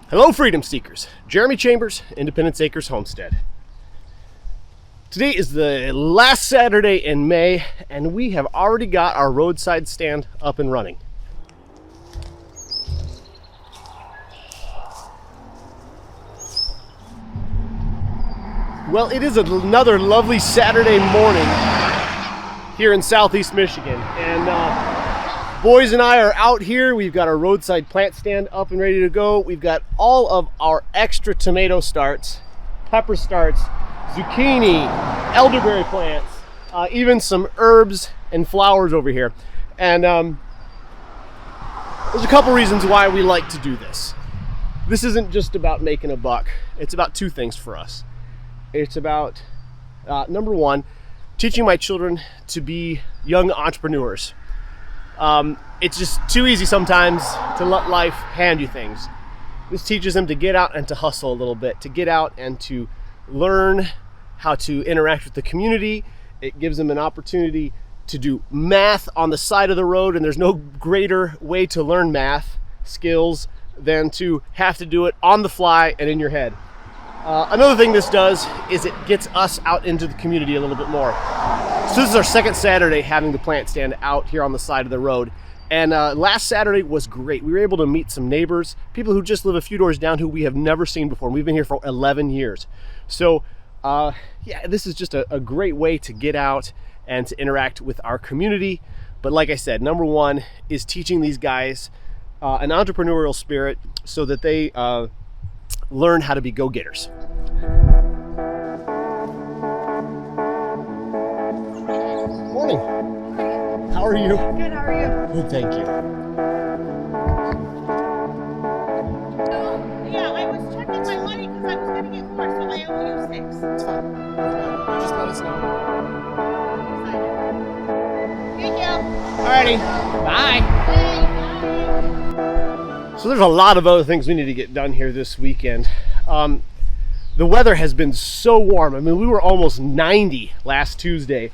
Hello, freedom seekers. Jeremy Chambers, Independence Acres Homestead. Today is the last Saturday in May, and we have already got our roadside stand up and running. Well, it is another lovely Saturday morning here in Southeast Michigan, and boys and I are out here. We've got our roadside plant stand up and ready to go. We've got all of our extra tomato starts, pepper starts, zucchini, elderberry plants, even some herbs and flowers over here. And there's a couple reasons why we like to do this. This isn't just about making a buck. It's about two things for us. It's about, number one, teaching my children to be young entrepreneurs. It's just too easy sometimes to let life hand you things. This teaches them to get out and to hustle a little bit, to get out and to learn how to interact with the community. It gives them an opportunity to do math on the side of the road, and there's no greater way to learn math skills than to have to do it on the fly and in your head. Another thing this does is it gets us out into the community a little bit more. So this is our second Saturday having the plant stand out here on the side of the road. And last Saturday was great. We were able to meet some neighbors, people who just live a few doors down who we have never seen before. We've been here for 11 years. So yeah, this is just a great way to get out and to interact with our community. But like I said, number one is teaching these guys an entrepreneurial spirit so that they learn how to be go-getters. Morning. How are you? Good, how are you? Good, thank you. So, yeah, I was checking my money because I was going to get more, so I owe you 6. It's fine. Just let us know. Thank you. Alrighty. Bye. So there's a lot of other things we need to get done here this weekend. The weather has been so warm. I mean, we were almost 90 last Tuesday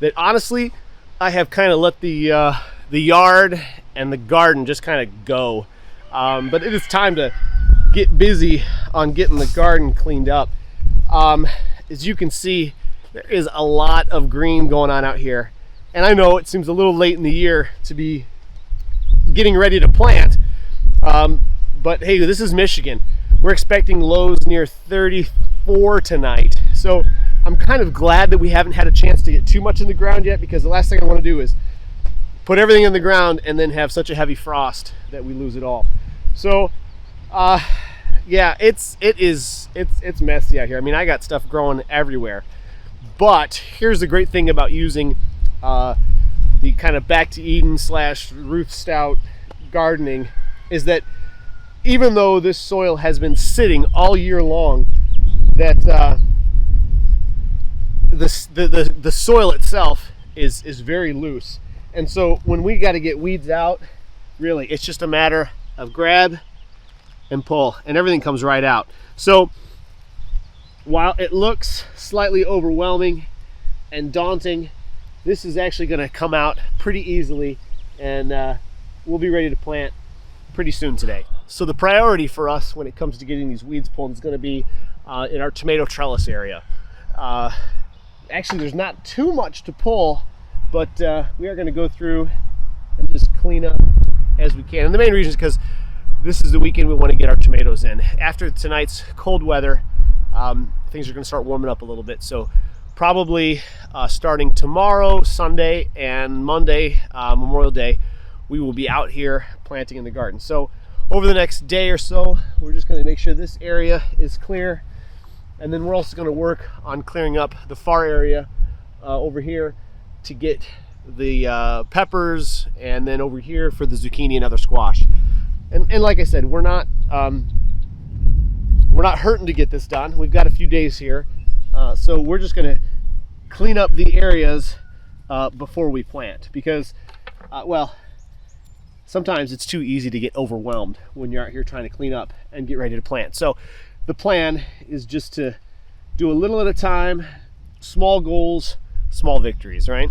that honestly, I have kind of let the yard and the garden just kind of go. But it is time to get busy on getting the garden cleaned up. As you can see, there is a lot of green going on out here. And I know it seems a little late in the year to be getting ready to plant. But hey, this is Michigan. We're expecting lows near 34 tonight. So I'm kind of glad that we haven't had a chance to get too much in the ground yet, because the last thing I want to do is put everything in the ground and then have such a heavy frost that we lose it all. So yeah, it's messy out here. I mean, I got stuff growing everywhere. But here's the great thing about using the kind of back to Eden / Ruth Stout gardening is that even though this soil has been sitting all year long, that the soil itself is very loose. And so when we got to get weeds out, really, it's just a matter of grab and pull, and everything comes right out. So while it looks slightly overwhelming and daunting, this is actually going to come out pretty easily, and we'll be ready to plant pretty soon today. So the priority for us when it comes to getting these weeds pulled is going to be in our tomato trellis area. Actually, there's not too much to pull, but we are going to go through and just clean up as we can. And the main reason is because this is the weekend we want to get our tomatoes in. After tonight's cold weather, things are going to start warming up a little bit. So probably starting tomorrow, Sunday, and Monday, Memorial Day, we will be out here planting in the garden. So over the next day or so, we're just going to make sure this area is clear, and then we're also going to work on clearing up the far area over here to get the peppers, and then over here for the zucchini and other squash. And like I said, we're not hurting to get this done. We've got a few days here, so we're just going to clean up the areas before we plant, because well, sometimes it's too easy to get overwhelmed when you're out here trying to clean up and get ready to plant. So the plan is just to do a little at a time, small goals, small victories, right?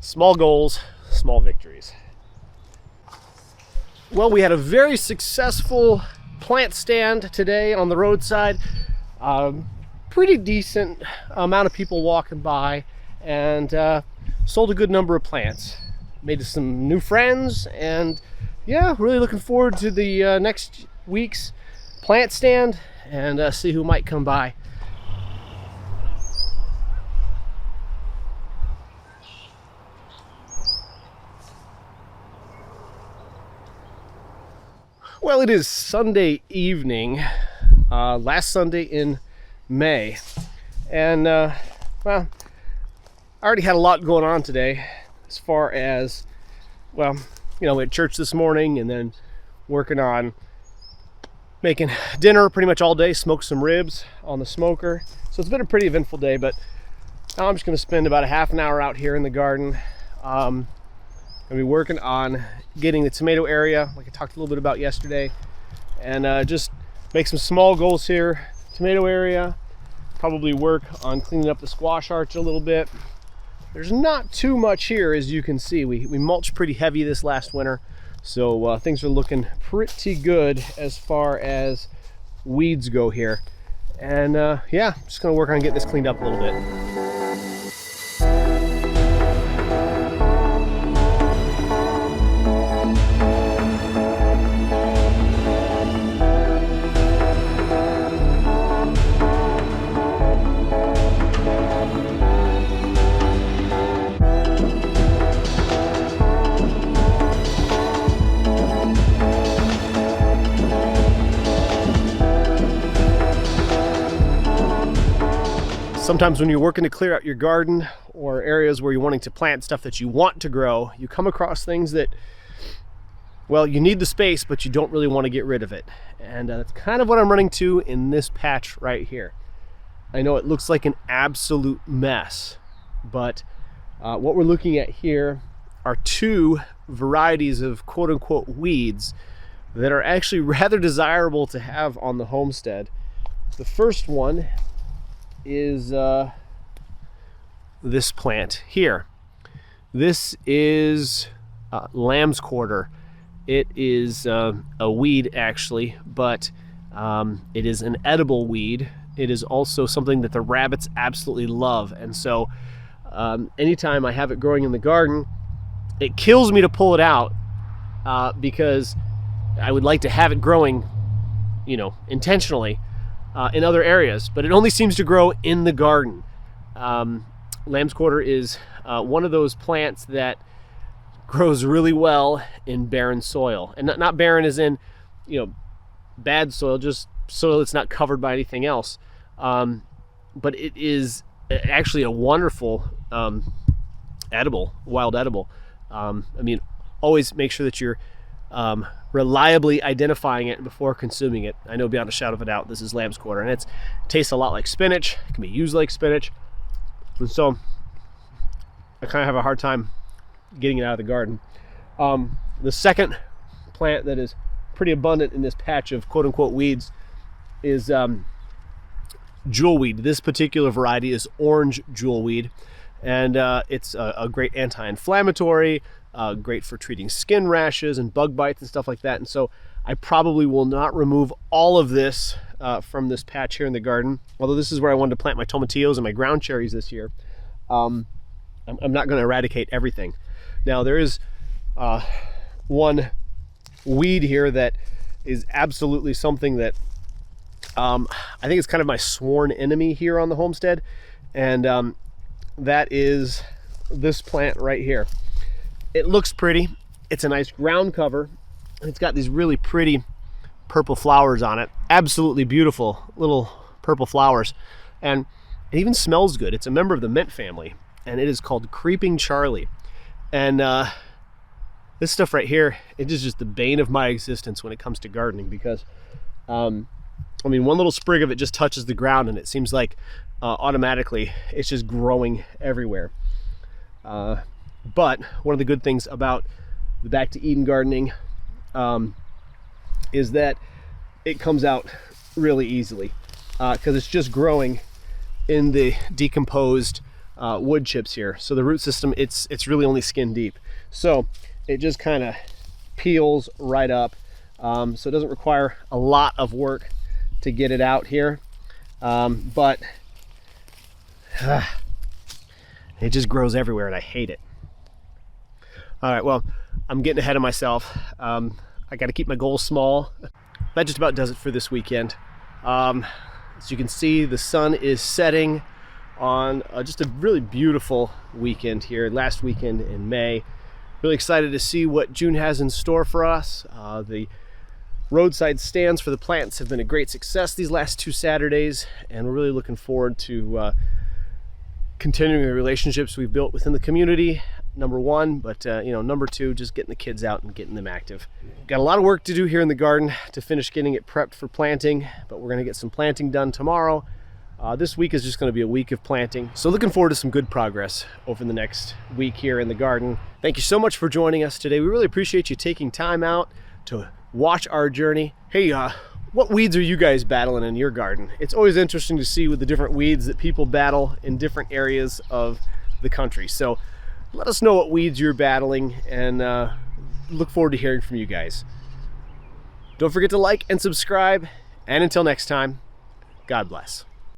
Small goals, small victories. Well, we had a very successful plant stand today on the roadside. Pretty decent amount of people walking by, and sold a good number of plants. Made some new friends, and yeah, really looking forward to the next week's plant stand and see who might come by. Well, it is Sunday evening, last Sunday in May, and well, I already had a lot going on today as far as, well, you know, at church this morning, and then working on making dinner pretty much all day, smoked some ribs on the smoker. So it's been a pretty eventful day, but now I'm just going to spend about a half an hour out here in the garden. I'll be working on getting the tomato area, like I talked a little bit about yesterday, and just make some small goals here. Tomato area, probably work on cleaning up the squash arch a little bit. There's not too much here, as you can see. We mulched pretty heavy this last winter, so things are looking pretty good as far as weeds go here. And yeah, just gonna work on getting this cleaned up a little bit. Sometimes when you're working to clear out your garden or areas where you're wanting to plant stuff that you want to grow, you come across things that, well, you need the space, but you don't really want to get rid of it. And that's kind of what I'm running to in this patch right here. I know it looks like an absolute mess, but what we're looking at here are two varieties of quote-unquote weeds that are actually rather desirable to have on the homestead. The first one is this plant here. This is lamb's quarter. It is a weed actually, but it is an edible weed. It is also something that the rabbits absolutely love, and so anytime I have it growing in the garden, it kills me to pull it out because I would like to have it growing, you know, intentionally in other areas, but it only seems to grow in the garden. Lamb's quarter is one of those plants that grows really well in barren soil, and not barren as in, you know, bad soil, just soil that's not covered by anything else. But it is actually a wonderful edible, wild edible. I mean, always make sure that you're reliably identifying it before consuming it. I know beyond a shadow of a doubt this is lamb's quarter, and it tastes a lot like spinach. It can be used like spinach, and so I kind of have a hard time getting it out of the garden. The second plant that is pretty abundant in this patch of quote-unquote weeds is jewelweed. This particular variety is orange jewelweed, and it's a great anti-inflammatory, great for treating skin rashes and bug bites and stuff like that. And so I probably will not remove all of this from this patch here in the garden, although this is where I wanted to plant my tomatillos and my ground cherries this year. I'm not going to eradicate everything. Now there is one weed here that is absolutely something that I think is kind of my sworn enemy here on the homestead, and that is this plant right here. It looks pretty. It's a nice ground cover, and it's got these really pretty purple flowers on it. Absolutely beautiful little purple flowers, and it even smells good. It's a member of the mint family, and it is called Creeping Charlie. And this stuff right here, it is just the bane of my existence when it comes to gardening, because I mean, one little sprig of it just touches the ground and it seems like automatically it's just growing everywhere. But one of the good things about the Back to Eden gardening is that it comes out really easily because it's just growing in the decomposed wood chips here. So the root system, it's really only skin deep. So it just kind of peels right up. So it doesn't require a lot of work to get it out here. But it just grows everywhere and I hate it. All right, well, I'm getting ahead of myself. I got to keep my goals small. That just about does it for this weekend. As you can see, the sun is setting on just a really beautiful weekend here, last weekend in May. Really excited to see what June has in store for us. The roadside stands for the plants have been a great success these last 2 Saturdays, and we're really looking forward to continuing the relationships we've built within the community, number one, but number two, just getting the kids out and getting them active. Got a lot of work to do here in the garden to finish getting it prepped for planting, but we're going to get some planting done tomorrow. This week is just going to be a week of planting, so looking forward to some good progress over the next week here in the garden. Thank you so much for joining us today. We really appreciate you taking time out to watch our journey. Hey, what weeds are you guys battling in your garden? It's always interesting to see with the different weeds that people battle in different areas of the country. So let us know what weeds you're battling, and look forward to hearing from you guys. Don't forget to like and subscribe, and until next time, God bless.